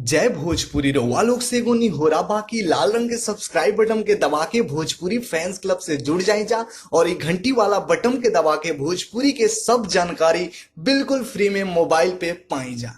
जय भोजपुरी रउआ लोग से एगो निहोरा बाकी लाल रंग के सब्सक्राइब बटन के दबा के भोजपुरी फैंस क्लब से जुड़ जाए जा और ये घंटी वाला बटन के दबा के भोजपुरी के सब जानकारी बिल्कुल फ्री में मोबाइल पे पाई जा।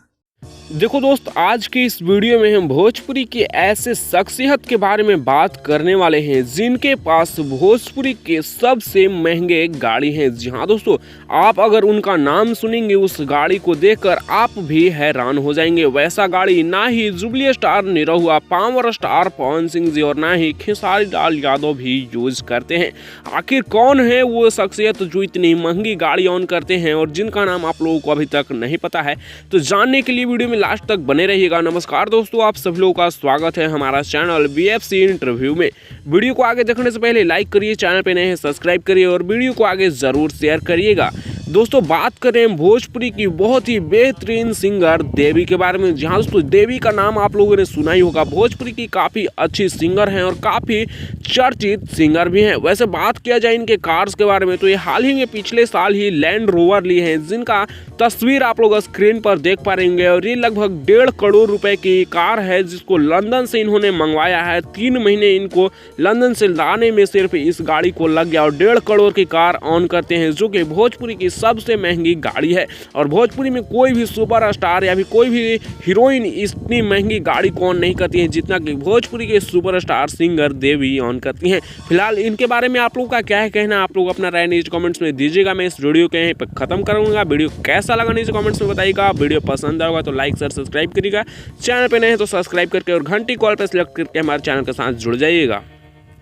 देखो दोस्त, आज के इस वीडियो में हम भोजपुरी के ऐसे शख्सियत के बारे में बात करने वाले हैं जिनके पास भोजपुरी के सबसे महंगे गाड़ी हैं। जी हाँ दोस्तों, आप अगर उनका नाम सुनेंगे उस गाड़ी को देखकर आप भी हैरान हो जाएंगे। वैसा गाड़ी ना ही jubilee star Nirahua, power star Pawan Singh ji और ना ही खेसारी लाल यादव भी यूज करते हैं। आखिर कौन है वो शख्सियत जो इतनी महंगी गाड़ी ऑन करते हैं और जिनका नाम आप लोगों को अभी तक नहीं पता है? तो जानने के लिए वीडियो में लास्ट तक बने रहिएगा। नमस्कार दोस्तों, आप सभी लोगों का स्वागत है हमारा चैनल BFC इंटरव्यू में। वीडियो को आगे देखने से पहले लाइक करिए, चैनल पे नए हैं सब्सक्राइब करिए और वीडियो को आगे जरूर शेयर करिएगा। दोस्तों, बात करें भोजपुरी की बहुत ही बेहतरीन सिंगर देवी के बारे में। जहाँ दोस्तों देवी का नाम आप लोगों ने सुना ही होगा। भोजपुरी की काफ़ी अच्छी सिंगर हैं और काफ़ी चर्चित सिंगर भी हैं। वैसे बात किया जाए इनके कार्स के बारे में तो ये हाल ही में पिछले साल ही लैंड रोवर ली है, जिनका तस्वीर आप लोग स्क्रीन पर देख पा रहेंगे। और ये लगभग 1.5 करोड़ रुपए की कार है जिसको लंदन से इन्होंने मंगवाया है। 3 महीने इनको लंदन से लाने में सिर्फ इस गाड़ी को लग गया और 1.5 करोड़ की कार ऑन करते हैं, जो कि भोजपुरी की सबसे महंगी गाड़ी है। और भोजपुरी में कोई भी सुपर स्टार या फिर कोई भी हीरोइन इतनी महंगी गाड़ी को ऑन नहीं करती है जितना कि भोजपुरी के सुपरस्टार सिंगर देवी ऑन करती हैं। फिलहाल इनके बारे में आप लोगों का क्या है कहना, आप लोग अपना राय नीचे कमेंट्स में दीजिएगा। मैं इस वीडियो के यहीं पर खत्म करूंगा। वीडियो कैसा लगा नीचे कमेंट्स में बताइएगा। वीडियो पसंद आएगा तो लाइक शेयर सब्सक्राइब करिएगा। चैनल पे नए हैं तो सब्सक्राइब करके और घंटी कॉल पर सिलेक्ट करके हमारे चैनल के साथ जुड़ जाइएगा।